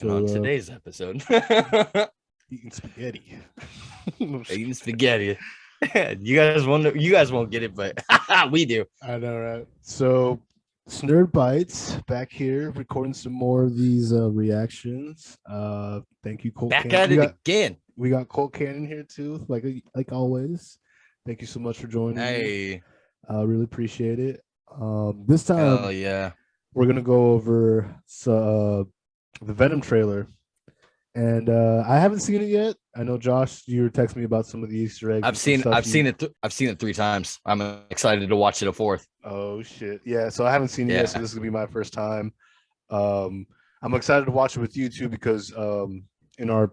And on So, today's episode, eating spaghetti. eating spaghetti. You guys won't get it, but we do. I know, right? So, Snerd Bites back here recording some more of these reactions. Thank you, Colt Back Cannon. at it again. We got Colt Cannon here too, like always. Thank you so much for joining me. Hey, Really appreciate it. This time hell yeah. we're gonna go over the Venom trailer, and I haven't seen it yet. I know Josh, you were texting me about some of the Easter eggs. I've seen it 3 times. I'm excited to watch it a fourth. Oh shit, yeah. So I haven't seen it yet, so this is gonna be my first time. I'm excited to watch it with you too because in our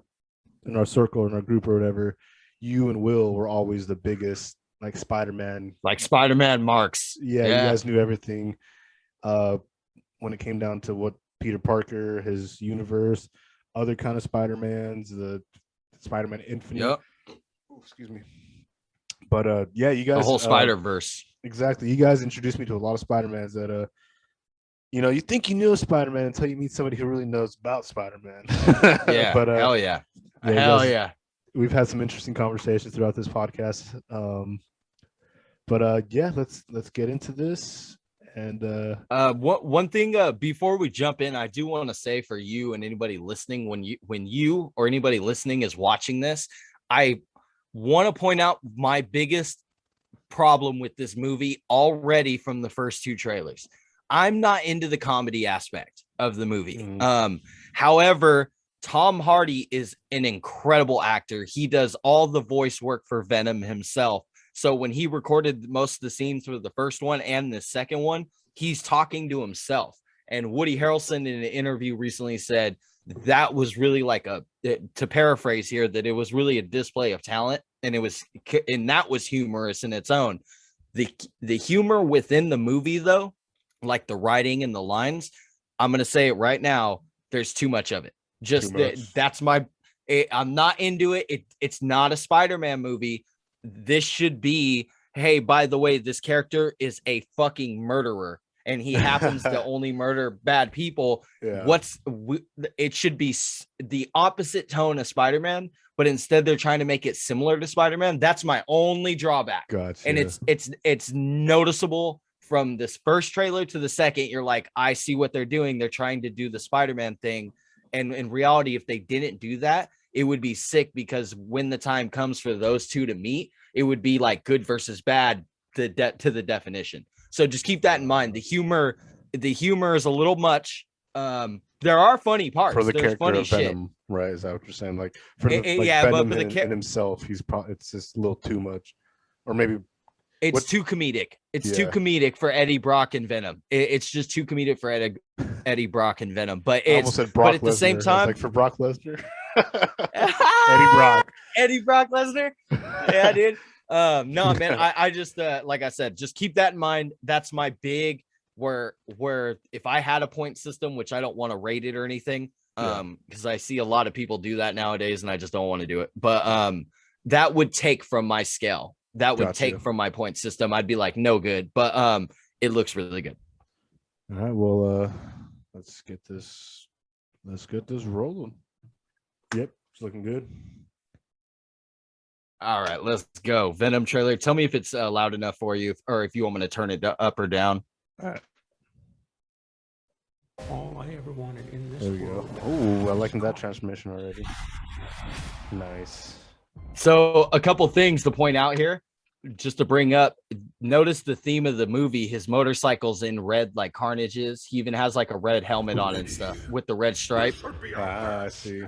circle, in our group or whatever, you and Will were always the biggest like Spider-Man marks. Yeah, you guys knew everything. When it came down to what Peter Parker, his universe, other kind of Spider-Mans, the Spider-Man Infinite. Yep. Oh, excuse me. But yeah, you guys, the whole Spider-Verse. Exactly. You guys introduced me to a lot of Spider-Mans that you think you knew Spider-Man until you meet somebody who really knows about Spider-Man. Yeah. But hell yeah. Hell yeah. We've had some interesting conversations throughout this podcast. But yeah, let's get into this. And one thing before we jump in, I do want to say for you and anybody listening, when you or anybody listening is watching this, I want to point out my biggest problem with this movie already from the first 2 trailers. I'm not into the comedy aspect of the movie. However, Tom Hardy is an incredible actor. He does all the voice work for Venom himself. So when he recorded most of the scenes for the first one and the second one, he's talking to himself. And Woody Harrelson in an interview recently said that was really like to paraphrase here, that it was really a display of talent, and that was humorous in its own. The humor within the movie, though, like the writing and the lines, I'm going to say it right now, there's too much of it. I'm not into it. It's not a Spider-Man movie. This should be, hey, by the way, this character is a fucking murderer and he happens to only murder bad people. Yeah. It should be the opposite tone of Spider-Man, but instead they're trying to make it similar to Spider-Man. That's my only drawback. Gotcha. And it's noticeable from this first trailer to the second. You're like, I see what they're doing. They're trying to do the Spider-Man thing. And in reality, if they didn't do that, it would be sick, because when the time comes for those two to meet, it would be like good versus bad to the definition. So just keep that in mind. The humor is a little much. There are funny parts for the There's character funny of Venom, shit. Right? Is that what you're saying? Like for the Venom but in himself, he's probably it's just a little too much, or maybe it's too comedic. It's too comedic for Eddie Brock and Venom. It's just too comedic for Eddie Brock and Venom. But it's almost said Brock but at the same time, like for Brock Lesnar. Eddie Brock Lesnar. Yeah, dude. No, man. I just like I said, just keep that in mind. That's my big where if I had a point system, which I don't want to rate it or anything, because I see a lot of people do that nowadays, and I just don't want to do it. But that would take from my scale. That would take from my point system. I'd be like, no good. But it looks really good. All right. Well, let's get this rolling. Yep, it's looking good. All right, let's go. Venom trailer. Tell me if it's loud enough for you, or if you want me to turn it up or down. All right. All I ever wanted in this world. Oh, I like that transmission already. Nice. So a couple things to point out here, just to bring up. Notice the theme of the movie. His motorcycle's in red, like Carnage is. He even has like a red helmet on and stuff with the red stripe. I see.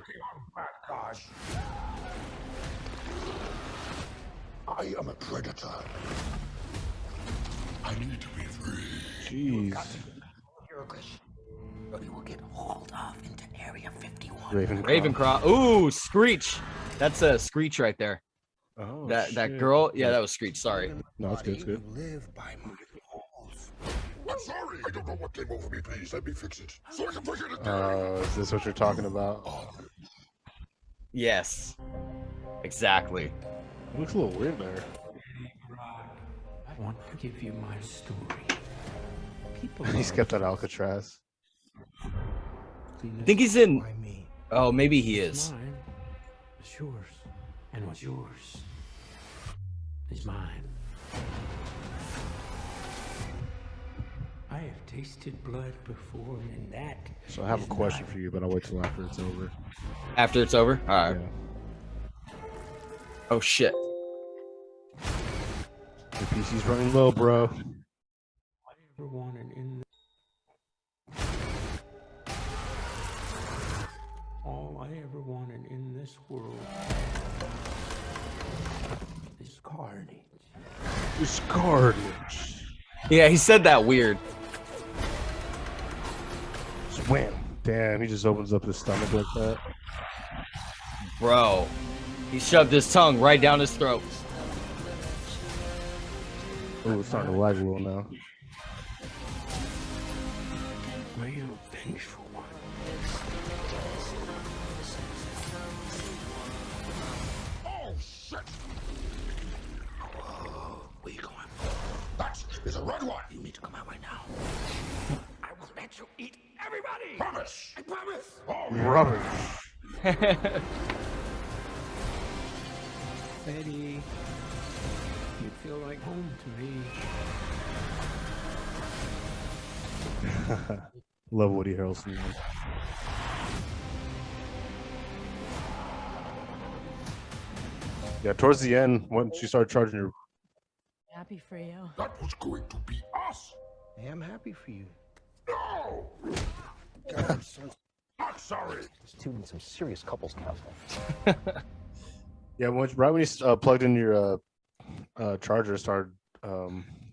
I am a predator. I need to be free. Jeez. Or you will get hauled off into Area 51. Ravencroft. Ooh, Screech. That's a Screech right there. Oh, that girl. Yeah, that was Screech. Sorry. No, it's good. It's good. Live by my rules. I'm sorry. I don't know what came over me. Please let me fix it so I can forget it. Is this what you're talking about? Yes. Exactly. It looks a little weird there. I want to give you my story. He's kept at Alcatraz. I think he's in. Oh, maybe he What's is. mine is yours, and what's yours is mine. I have tasted blood before, and that. So I have a is question not for you, but I'll wait till after it's over. After it's over? All right. Yeah. Oh, shit. Your PC's running low, bro. I ever wanted in. All I ever wanted in this world is carnage. It's carnage. Yeah, he said that weird. Swam. Damn, he just opens up his stomach like that. Bro, he shoved his tongue right down his throat. Oh, it's starting to lag a little now. I am a vengeful one. Oh, shit! Where you going? That is a red one! You need to come out right now. I will let you eat everybody! Promise! I promise! Oh, Rubbish. Betty, you feel like home to me. Love Woody Harrelson. Man. Yeah, towards the end, when she started charging her. Happy for you. that was going to be us! I am happy for you. No! God, son, Not sorry! this dude needs some serious couples counseling. Yeah, right when you plugged in your charger, it started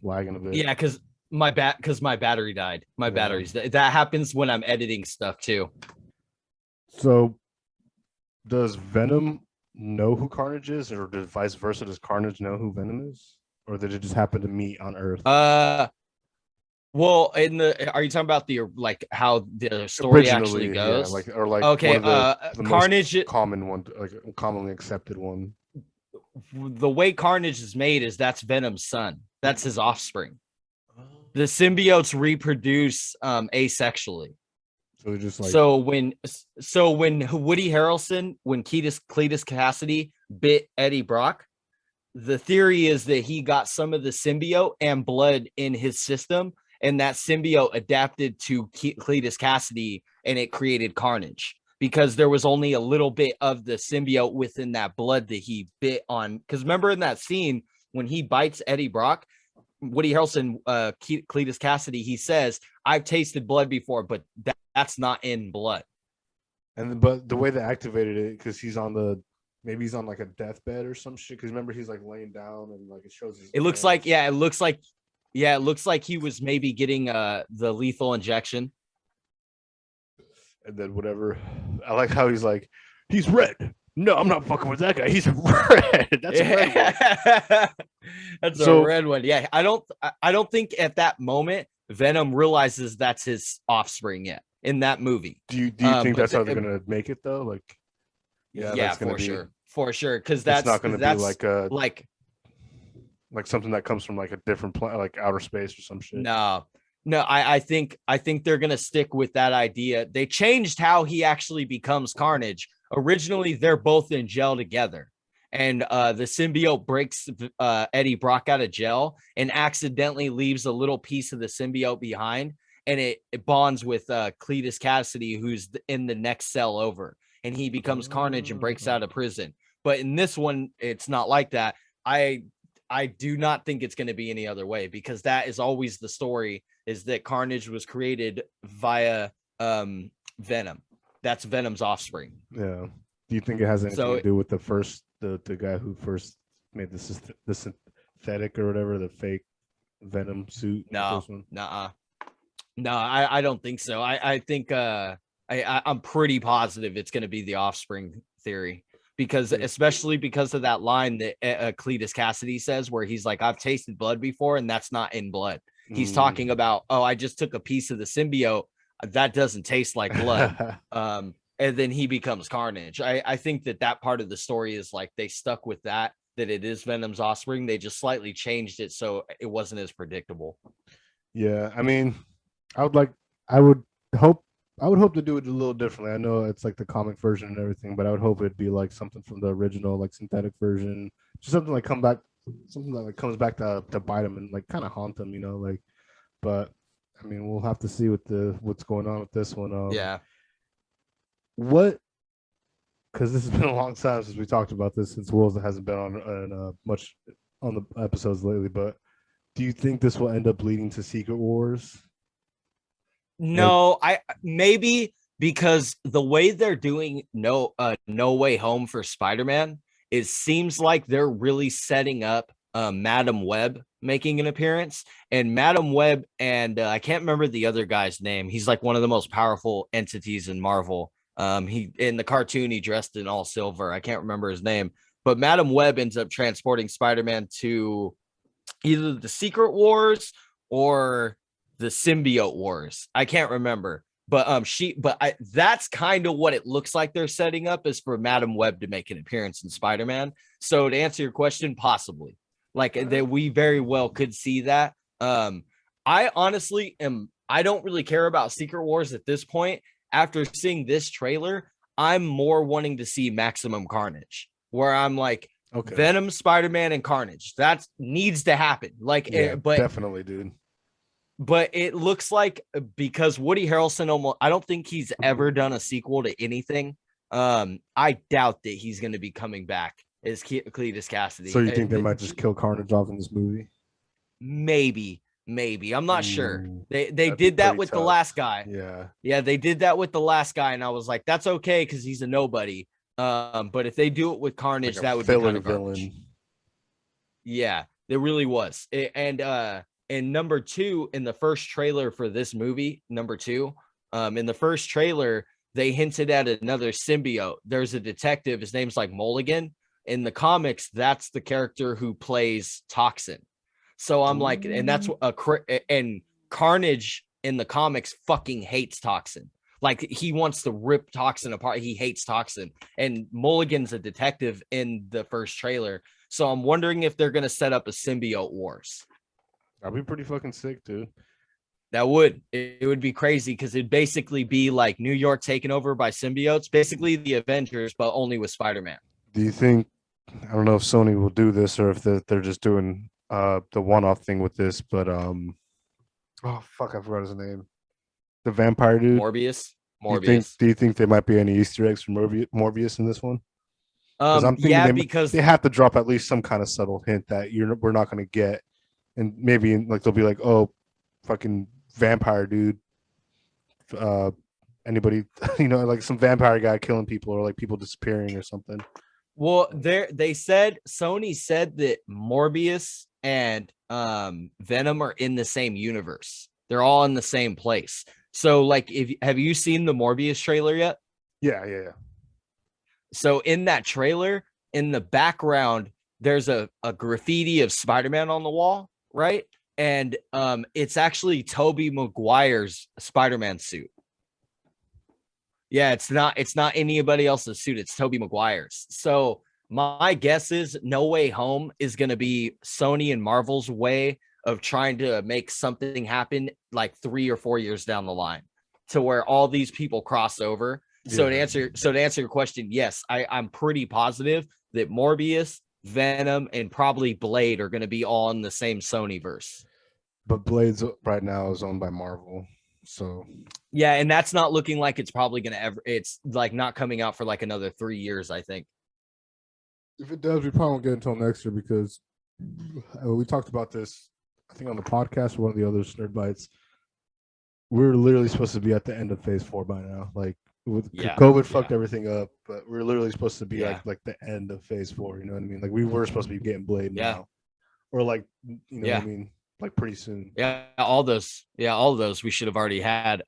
lagging a bit. Yeah, because my battery died. My batteries. That happens when I'm editing stuff too. So, does Venom know who Carnage is, or does vice versa? Does Carnage know who Venom is, or did it just happen to meet on Earth? Well, are you talking about the like how the story actually goes? Yeah, or like okay, one of the Carnage. most common one, like commonly accepted one. The way Carnage is made is that's Venom's son. That's his offspring. The symbiotes reproduce asexually. So they're just like So when Woody Harrelson, when Cletus Cassidy bit Eddie Brock, the theory is that he got some of the symbiote and blood in his system, and that symbiote adapted to Cletus Cassidy, and it created Carnage because there was only a little bit of the symbiote within that blood that he bit on. Because remember in that scene when he bites Eddie Brock, Woody Harrelson, Cletus Cassidy, he says, "I've tasted blood before, but that's not in blood." but the way they activated it, because he's on maybe he's on like a deathbed or some shit. Because remember he's like laying down and like it shows his. It looks like it looks like he was maybe getting the lethal injection. And then whatever. I like how he's like, he's red. No, I'm not fucking with that guy. He's red. That's a red one. That's a red one. Yeah, I don't think at that moment Venom realizes that's his offspring yet in that movie. Do you think that's how they're gonna make it though? Like, yeah, for sure, because that's not gonna be like something that comes from like a different planet, like outer space or some shit. No, I think they're gonna stick with that idea. They changed how he actually becomes Carnage. Originally, they're both in jail together, and the symbiote breaks Eddie Brock out of jail and accidentally leaves a little piece of the symbiote behind, and it bonds with Cletus Cassidy, who's in the next cell over, and he becomes Carnage and breaks out of prison. But in this one, it's not like that. I do not think it's going to be any other way, because that is always the story, is that Carnage was created via Venom. That's Venom's offspring. Yeah. Do you think it has anything to do with the guy who first made the synthetic or whatever, the fake Venom suit? No, I don't think so. I think I'm pretty positive it's going to be the offspring theory, because especially because of that line that Cletus Cassidy says, where he's like, "I've tasted blood before, and that's not in blood." He's talking about, "Oh, I just took a piece of the symbiote. That doesn't taste like blood." And then he becomes Carnage. I think that part of the story is like they stuck with that it is Venom's offspring. They just slightly changed it so it wasn't as predictable. Yeah, I mean, I would hope I would hope to do it a little differently. I know it's like the comic version and everything, but I would hope it'd be like something from the original, like synthetic version, just something like something that like comes back to bite them and like kind of haunt them, like. But I mean, we'll have to see what's going on with this one. Yeah. What? Because this has been a long time since we talked about this, since Wills hasn't been on much on the episodes lately. But do you think this will end up leading to Secret Wars? No, I maybe because the way they're doing No Way Home for Spider-Man, it seems like they're really setting up Madam Web making an appearance, and Madam Web and I can't remember the other guy's name. He's like one of the most powerful entities in Marvel. He in the cartoon he dressed in all silver. I can't remember his name, but Madam Web ends up transporting Spider-Man to either the Secret Wars or the Symbiote Wars. I can't remember, but that's kind of what it looks like they're setting up, is for Madam Web to make an appearance in Spider-Man. So to answer your question, possibly, like that we very well could see that. I honestly I don't really care about Secret Wars at this point. After seeing this trailer, I'm more wanting to see Maximum Carnage, where I'm like, okay, Venom, Spider-Man, and Carnage. That needs to happen. Like, yeah, but definitely, dude. But it looks like, because Woody Harrelson I don't think he's ever done a sequel to anything. I doubt that he's going to be coming back as Cletus Cassidy. So you think they might just kill Carnage off in this movie? Maybe. I'm not sure. They did that with the last guy. Yeah, they did that with the last guy, and I was like, that's okay because he's a nobody. But if they do it with Carnage, like that would be kind of villain. Yeah, it really was. And number two, in the first trailer for this movie, in the first trailer, they hinted at another symbiote. There's a detective. His name's like Mulligan. In the comics, that's the character who plays Toxin. So I'm like, and that's and Carnage in the comics fucking hates Toxin. Like, he wants to rip Toxin apart. He hates Toxin. And Mulligan's a detective in the first trailer. So I'm wondering if they're going to set up a symbiote wars. That'd be pretty fucking sick, dude. That would. It would be crazy because it'd basically be like New York taken over by symbiotes, basically the Avengers, but only with Spider-Man. Do you think, I don't know if Sony will do this or if they're just doing the one-off thing with this, but oh fuck, I forgot his name. The vampire dude. Morbius. Do you think there might be any Easter eggs from Morbius in this one? I'm thinking because they have to drop at least some kind of subtle hint that we're not going to get. And maybe like they'll be like, oh, fucking vampire dude. Anybody, like some vampire guy killing people or like people disappearing or something. Well, Sony said that Morbius and Venom are in the same universe. They're all in the same place. So, like, have you seen the Morbius trailer yet? Yeah. So in that trailer, in the background, there's a graffiti of Spider-Man on the wall. Right. And it's actually Tobey Maguire's Spider-Man suit. Yeah, it's not anybody else's suit. It's Tobey Maguire's. So my guess is No Way Home is going to be Sony and Marvel's way of trying to make something happen like 3 or 4 years down the line to where all these people cross over. Yeah. So to answer your question, yes, I'm pretty positive that Morbius, Venom, and probably Blade are going to be all in the same Sony verse. But Blade's right now is owned by Marvel. So yeah, and that's not looking like it's probably going to it's like not coming out for like another 3 years, I think. If it does, we probably won't get until next year because we talked about this, I think, on the podcast or one of the other Shnerd Bites. We're literally supposed to be at the end of phase 4 by now. Like, with COVID fucked everything up, but we're literally supposed to be like the end of phase 4. You know what I mean? Like, we were supposed to be getting Blade now, or like, you know what I mean? Like pretty soon. Yeah, all those we should have already had.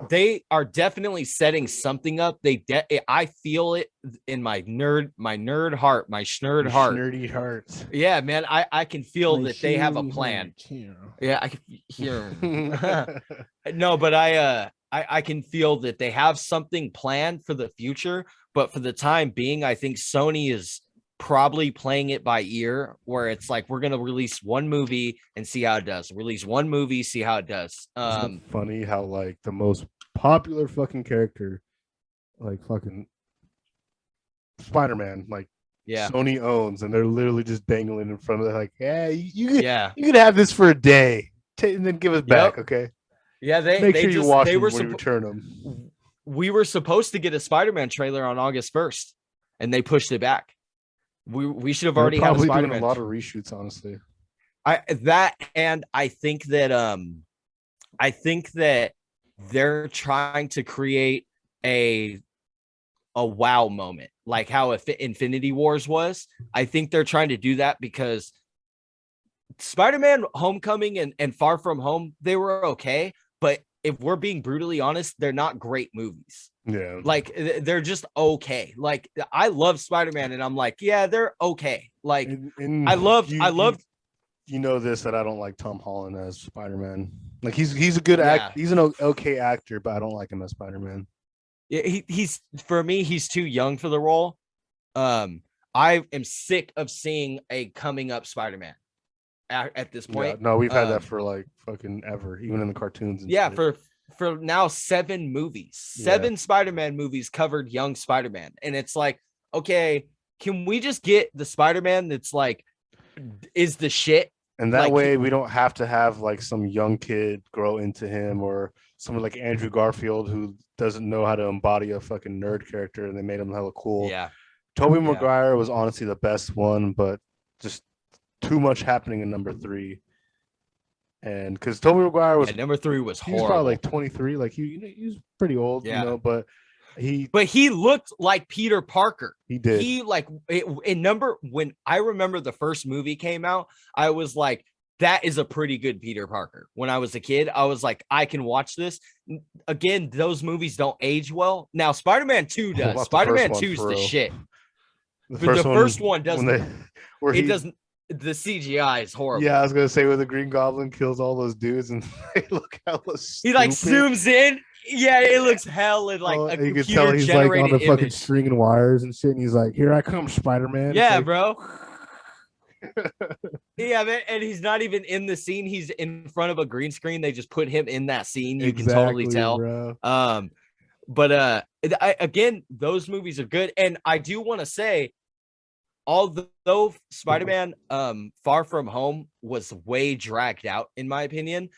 They are definitely setting something up. I feel it in my Shnerd heart. Shnerd heart. Yeah, man, I can feel that they have a plan. Yeah, I can hear. No, but I can feel that they have something planned for the future. But for the time being, I think Sony is probably playing it by ear, where it's like we're gonna release one movie and see how it does. Release one movie, see how it does. Isn't it funny how like the most popular fucking character, like fucking Spider-Man, like Yeah. Sony owns, and they're literally just dangling in front of it, like, yeah, you Yeah. you could have this for a day, and then give us back, okay? Yeah, Make sure you wash they them were when you return them. we were supposed to get a Spider-Man trailer on August 1st, and they pushed it back. We should have already had a Probably Spider-Man. doing a lot of reshoots, honestly. I think that they're trying to create a wow moment, like how Infinity Wars was. I think they're trying to do that because Spider-Man Homecoming and Far From Home, they were okay, but if we're being brutally honest, they're not great movies. Yeah, Like they're just okay. Like I love Spider-Man, and I'm like, yeah, they're okay. Like I loved you know this, that I don't like Tom Holland as Spider-Man. Like he's a good act. He's an okay actor, but I don't like him as Spider-Man. he's for me, he's too young for the role. I am sick of seeing a coming up Spider-Man at this point. Yeah, no, we've had that for like fucking ever, even in the cartoons. And yeah, shit. for now 7 movies, 7 Spider-Man movies covered young Spider-Man, and it's like, okay, can we just get the Spider-Man that's like is the shit? And that like, way we don't have to have like some young kid grow into him, or someone like Andrew Garfield who doesn't know how to embody a fucking nerd character, and they made him hella cool. Yeah. Tobey Maguire was honestly the best one, but just too much happening in number 3. And because Tobey Maguire was number 3 was he horrible. was probably like 23, like he was pretty old, you know, but he looked like Peter Parker. He did. He like when I remember the first movie came out, I was like, that is a pretty good Peter Parker. When I was a kid, I was like, I can watch this. Again, those movies don't age well. Now, Spider-Man 2 does. Spider-Man 2 is the shit. The first one doesn't. It doesn't. The CGI is horrible. Yeah, I was gonna say when the Green Goblin kills all those dudes and they look hella stupid. He like zooms in. Yeah, it looks hella like a you can computer tell he's like on the image. fucking string and wires and shit, and he's like, "Here I come, Spider-Man." Yeah, like, bro. Yeah, man, and he's not even in the scene. He's in front of a green screen. They just put him in that scene. You can totally tell. Bro. But again, those movies are good, and I do want to say, although Spider-Man Far From Home was way dragged out, in my opinion,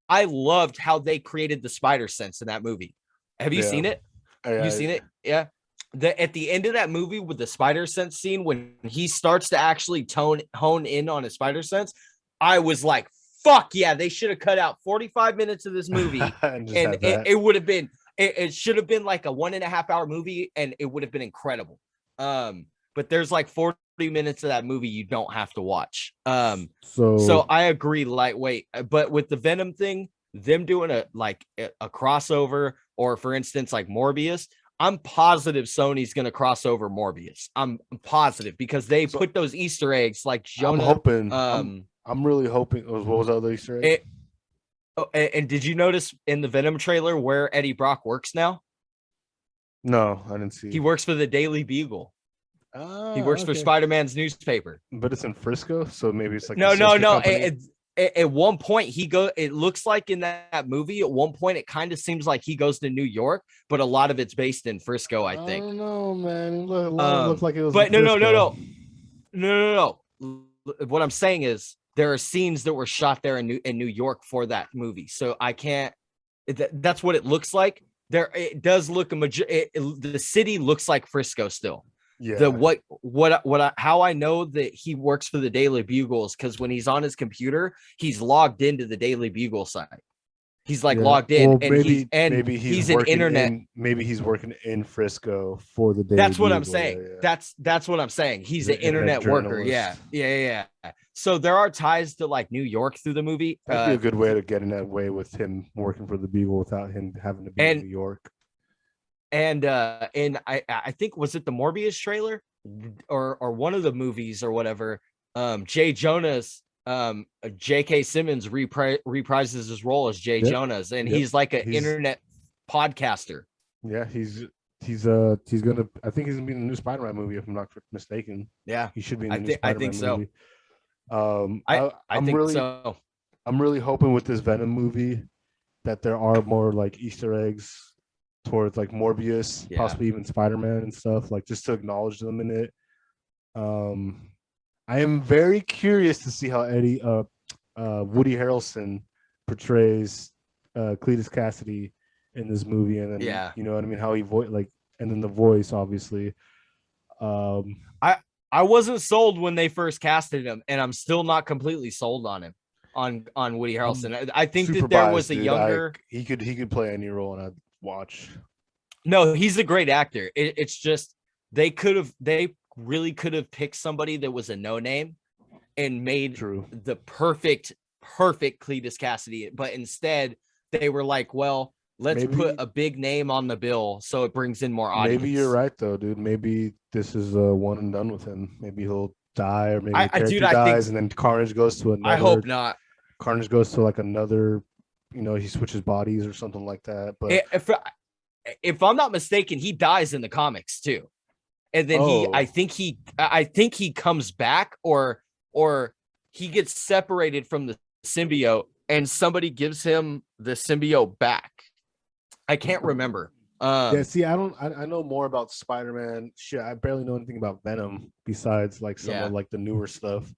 I loved how they created the spider sense in that movie. Have you seen it? Have you seen it? Yeah. At the end of that movie with the spider sense scene, when he starts to actually hone in on his spider sense, I was like, fuck yeah, they should have cut out 45 minutes of this movie. and it would have been, it should have been like a 1.5 hour movie, and it would have been incredible. But there's like 40 minutes of that movie you don't have to watch. So I agree, lightweight. But with the Venom thing, them doing a crossover, or for instance, like Morbius, I'm positive Sony's gonna cross over Morbius. I'm positive because they put those Easter eggs like Jonah. I'm hoping. I'm really hoping. What was the other Easter egg? And did you notice in the Venom trailer where Eddie Brock works now? No, I didn't see. He works for the Daily Bugle. He works for Spider-Man's newspaper. But it's in Frisco, so maybe it's like no. At one point, it looks like in that movie, at one point, it kind of seems like he goes to New York, but a lot of it's based in Frisco, I think. I don't know, man. It looked like it was. But no. What I'm saying is there are scenes that were shot there in New York for that movie, so I can't. That's what it looks like. It does look the city looks like Frisco still. Yeah. How I know that he works for the Daily Bugle is because when he's on his computer, he's logged into the Daily Bugle site. He's like logged in, well, and maybe he's an internet. Maybe he's working in Frisco for the Daily That's what Bugle. I'm saying. Yeah. That's what I'm saying. He's an internet worker. Yeah. So there are ties to like New York through the movie. That'd be a good way to get in that way with him working for the Bugle without him having to be in New York. And I think, was it the Morbius trailer or one of the movies or whatever? Jay Jonah's J.K. Simmons reprises his role as Jay Jonah's, and he's like an internet podcaster. Yeah, he's he's gonna. I think he's gonna be in the new Spider-Man movie, if I'm not mistaken. Yeah, He should be in the new I Spider-Man think so. movie. I I'm think really, so. I'm really hoping with this Venom movie that there are more like Easter eggs towards like Morbius, Yeah. possibly even Spider-Man and stuff, like just to acknowledge them in it. I am very curious to see how Woody Harrelson portrays Cletus Cassidy in this movie, and then Yeah. you know what I mean, how he and then the voice, obviously. I wasn't sold when they first casted him, and I'm still not completely sold on him on Woody Harrelson. I think that there was a younger. He could play any role, and I'd watch. No, he's a great actor. It's just they really could have picked somebody that was a no name and made the perfect Cletus Cassidy, but instead they were like, well, let's put a big name on the bill so it brings in more audience. Maybe you're right though, dude. Maybe this is one and done with him. Maybe he'll die, or maybe the character dies, and then Carnage goes to another. I hope not. Carnage goes to like another, he switches bodies or something like that. But if I'm not mistaken, he dies in the comics too, and then I think he comes back, or he gets separated from the symbiote, and somebody gives him the symbiote back. I can't remember. See, I know more about Spider-Man. Shit, I barely know anything about Venom besides like some of like the newer stuff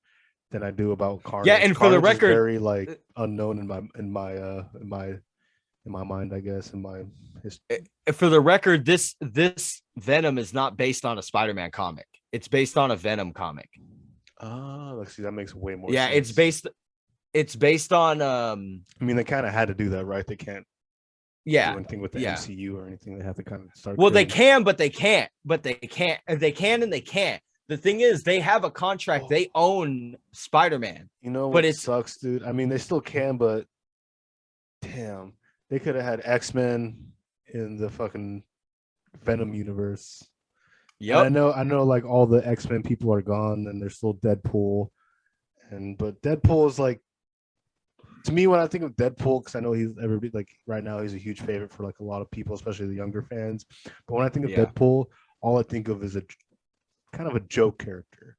than I do about Carnage. Yeah, and Carnage for the record, is very like unknown in my mind, I guess. For the record, this Venom is not based on a Spider-Man comic. It's based on a Venom comic. Let's see, that makes way more sense. Yeah, it's based on I mean, they kind of had to do that, right? They can't do anything with the MCU or anything. They have to kind of start. Well, they can, but they can't. They can and they can't. The thing is, they have a contract. They own Spider-Man. You know what sucks, dude? I mean, they still can, but damn, they could have had X-Men in the fucking Venom universe. Yeah, I know. Like all the X-Men people are gone, and there's still Deadpool, but Deadpool is like, to me, when I think of Deadpool, because I know right now he's a huge favorite for like a lot of people, especially the younger fans. But when I think of Deadpool, all I think of is a kind of a joke character.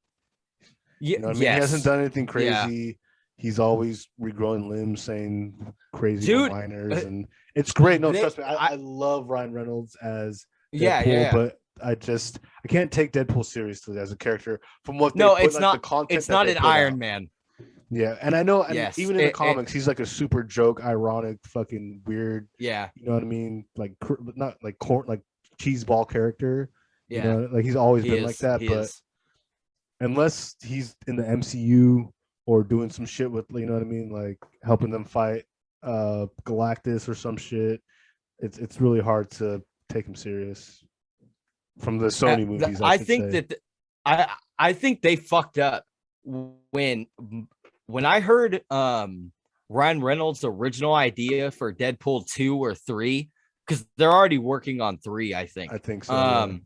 Yeah, you know what I mean? He hasn't done anything crazy. Yeah. He's always regrowing limbs, saying crazy one-liners, and it's great. No, trust me, I love Ryan Reynolds as Deadpool, but I can't take Deadpool seriously as a character from what it's not the content. It's not an Iron Man. Yeah, and I know, even in the comics, he's like a super joke, ironic, fucking weird. Yeah, you know what I mean? Like not like like cheeseball character. Yeah, you know, like he's always been like that. But unless he's in the MCU or doing some shit with, you know what I mean, like helping them fight Galactus or some shit, it's really hard to take him serious from the Sony movies. I think they fucked up when I heard Ryan Reynolds' original idea for Deadpool 2 or 3, because they're already working on 3, I think. I think so.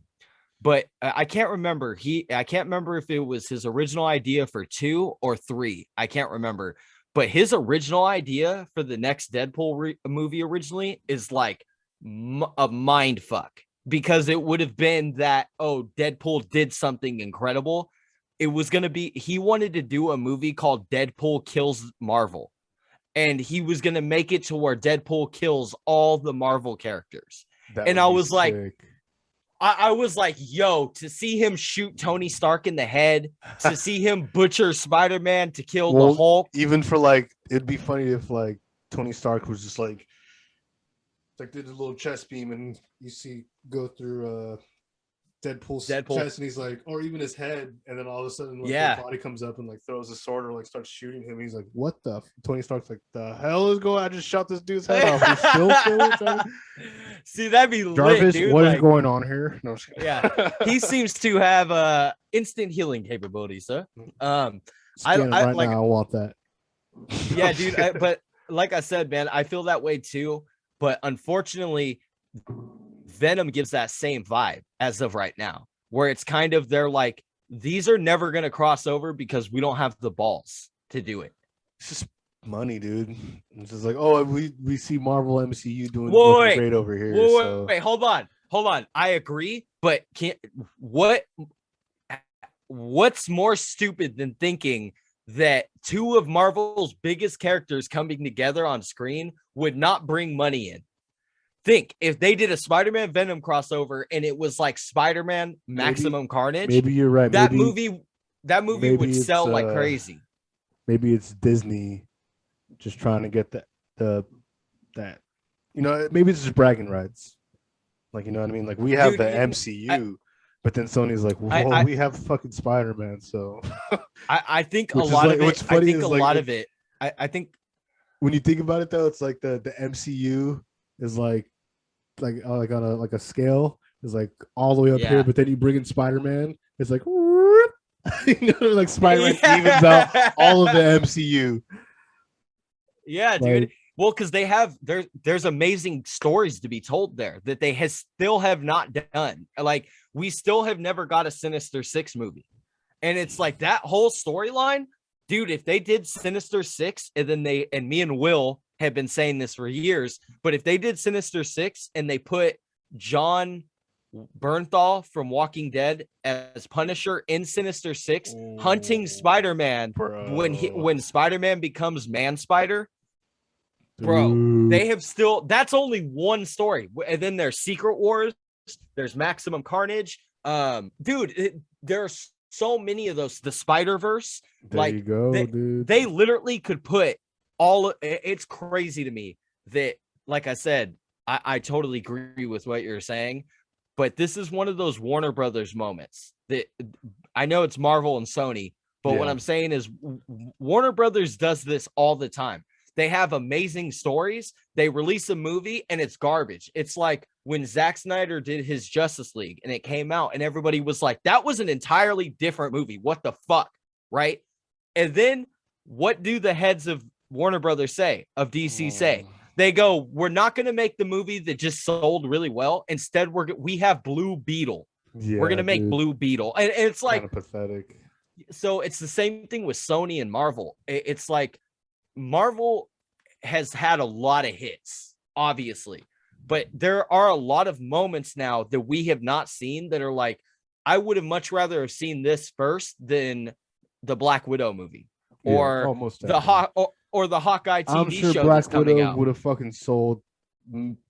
But I can't remember. I can't remember if it was his original idea for 2 or 3. I can't remember. But his original idea for the next Deadpool movie originally is like a mind fuck, because it would have been that, Deadpool did something incredible. It was going to be, he wanted to do a movie called Deadpool Kills Marvel. And he was going to make it to where Deadpool kills all the Marvel characters. And I was like, I was like, yo, to see him shoot Tony Stark in the head, to see him butcher Spider-Man, to kill the Hulk. Even for like, it'd be funny if like Tony Stark was just like did a little chest beam and you see go through Deadpool's chest, and he's like, or even his head, and then all of a sudden his body comes up and like throws a sword or like starts shooting him. He's like, what the Tony Stark's like, the hell is going on? I just shot this dude's head off. He's still See, that'd be Jarvis, lit, dude. What is going on here? No, yeah, he seems to have instant healing capabilities, sir. I want that. Yeah, dude. But like I said, man, I feel that way too. But unfortunately, Venom gives that same vibe as of right now, where it's kind of, they're like, these are never going to cross over because we don't have the balls to do it. It's just money, dude. It's just like, we see Marvel MCU doing great over here. Wait, hold hold on. I agree, but what's more stupid than thinking that two of Marvel's biggest characters coming together on screen would not bring money in? Think if they did a Spider-Man Venom crossover and it was like Spider-Man Maximum Carnage. Maybe you're right. That movie would sell like crazy. Maybe it's Disney just trying to get that maybe it's just bragging rights. Like, you know what I mean? Like, we have the MCU, but then Sony's like, well, we have fucking Spider-Man, so I think a lot of it. I think a lot of it. I think when you think about it though, it's like the MCU is like on a scale is like all the way up here, but then you bring in Spider-Man, it's like like Spider-Man evens out all of the MCU. Yeah, dude. Well, because they have there's amazing stories to be told there that they still have not done. Like, we still have never got a Sinister Six movie, and it's like that whole storyline, dude. If they did Sinister Six, and then me and Will have been saying this for years, but if they did Sinister Six and they put John Bernthal from Walking Dead as Punisher in Sinister Six, hunting Spider-Man when Spider-Man becomes Man Spider. Bro, they have that's only one story. And then there's Secret Wars, there's Maximum Carnage. Dude, there's so many of those. The Spider-Verse. There you go, dude. They literally could put it's crazy to me that, like I said, I totally agree with what you're saying, but this is one of those Warner Brothers moments that I know it's Marvel and Sony, but what I'm saying is Warner Brothers does this all the time. They have amazing stories. They release a movie and it's garbage. It's like when Zack Snyder did his Justice League and it came out and everybody was like, that was an entirely different movie. What the fuck? Right. And then what do the heads of Warner Brothers say, of DC say? They go, we're not going to make the movie that just sold really well. Instead, we have Blue Beetle. We're going to make Blue Beetle. And it's like kind of pathetic. So it's the same thing with Sony and Marvel. It's like, Marvel has had a lot of hits, obviously, but there are a lot of moments now that we have not seen that are like, I would have much rather have seen this first than the Black Widow movie or the Hawkeye TV show Black that's coming Widow out. Would have fucking sold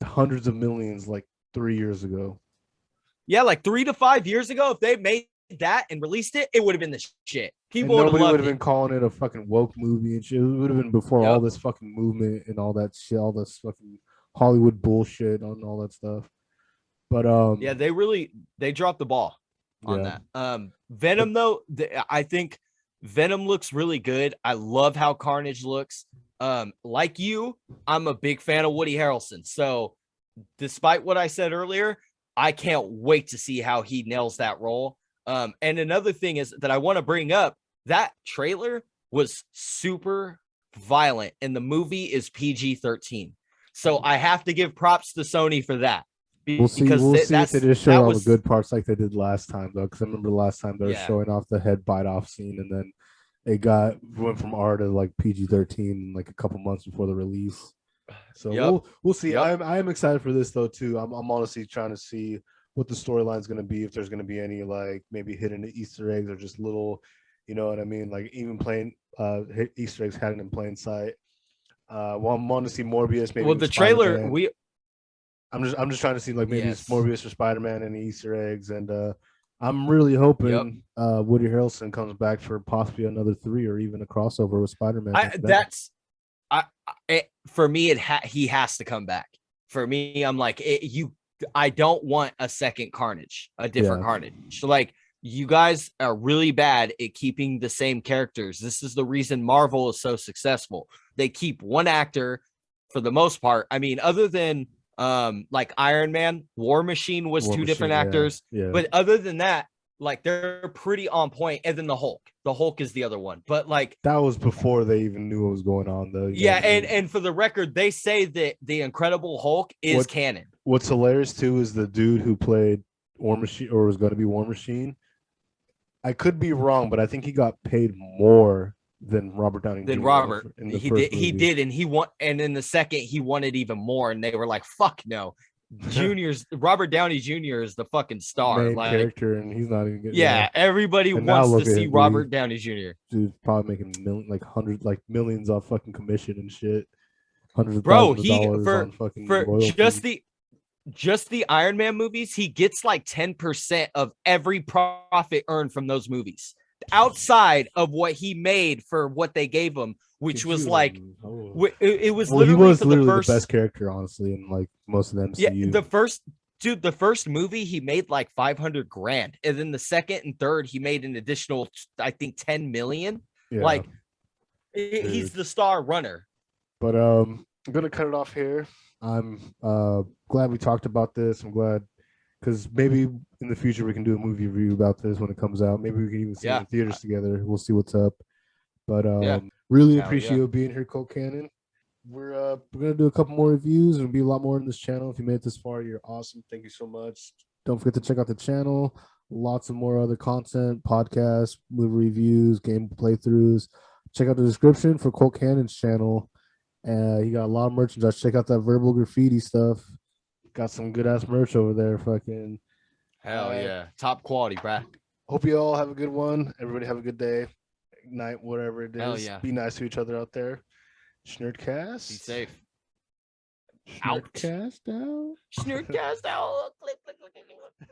hundreds of millions like 3 years ago. Yeah, like 3 to 5 years ago, if they made that and released it, it would have been the shit. People would nobody would have been calling it a fucking woke movie and shit. It would have been before all this fucking movement and all that shit, all this fucking Hollywood bullshit and all that stuff. But yeah, they dropped the ball on that. Venom though, I think Venom looks really good. I love how Carnage looks. Like you, I'm a big fan of Woody Harrelson. So despite what I said earlier, I can't wait to see how he nails that role. And another thing is that I want to bring up, that trailer was super violent and the movie is PG-13. So I have to give props to Sony for that. We'll see if they just show all the good parts like they did last time, though, because I remember last time they were showing off the head bite off scene, and then it went from R to like PG-13 like a couple months before the release. So we'll see. I am excited for this though too. I'm honestly trying to see what the storyline is going to be, if there's going to be any like maybe hidden Easter eggs or just little, you know what I mean, like even plain Easter eggs hidden in plain sight. Well, I'm wanting to see Morbius. Maybe the trailer I'm just trying to see like maybe it's Morbius for Spider-Man and Easter eggs, and I'm really hoping Woody Harrelson comes back for possibly another 3 or even a crossover with Spider-Man. For me, he has to come back. For me, I'm like I don't want a second Carnage, a different Carnage. So like, you guys are really bad at keeping the same characters. This is the reason Marvel is so successful. They keep one actor for the most part. I mean, other than like Iron Man, War Machine was two different actors. Yeah. But other than that, like they're pretty on point. And then the Hulk is the other one. But like that was before they even knew what was going on though. And for the record, they say that the Incredible Hulk is canon. What's hilarious too is the dude who played War Machine, or was going to be War Machine. I could be wrong, but I think he got paid more than Robert Downey Jr. Robert. He did, and he won. And in the second, he wanted even more, and they were like, "Fuck no." Robert Downey Jr. is the fucking star. Main Like, character, and he's not even getting. yeah, everybody And now wants look to at see him, dude. Robert Downey Jr. Dude's probably making millions off fucking commission and shit. Hundreds of Bro, thousands of he dollars on fucking for royalties. just the Iron Man movies, he gets like 10% of every profit earned from those movies, outside of what he made for what they gave him, which was like, it was Well, he literally was for literally the first the best character, honestly, in like most of the MCU. yeah, the first movie he made like 500 grand, and then the second and third he made an additional, I think, 10 million. Yeah. Like, he's the star runner. But I'm gonna cut it off here. I'm glad we talked about this. I'm glad because maybe in the future we can do a movie review about this when it comes out. Maybe we can even see it in theaters together. We'll see what's up. But really appreciate you being here, Cultcanon. We're gonna do a couple more reviews and be a lot more on this channel. If you made it this far, you're awesome. Thank you so much. Don't forget to check out the channel. Lots of more other content, podcasts, movie reviews, game playthroughs. Check out the description for Cultcanon's channel. He got a lot of merchandise. Check out that verbal graffiti stuff. Got some good ass merch over there. Fucking hell yeah, top quality, bruh. Hope you all have a good one. Everybody have a good day, night, whatever it is. Hell yeah. Be nice to each other out there. Shnerdcast. Be safe. Shnerdcast out. Shnerdcast out. Click, click, click, click, click.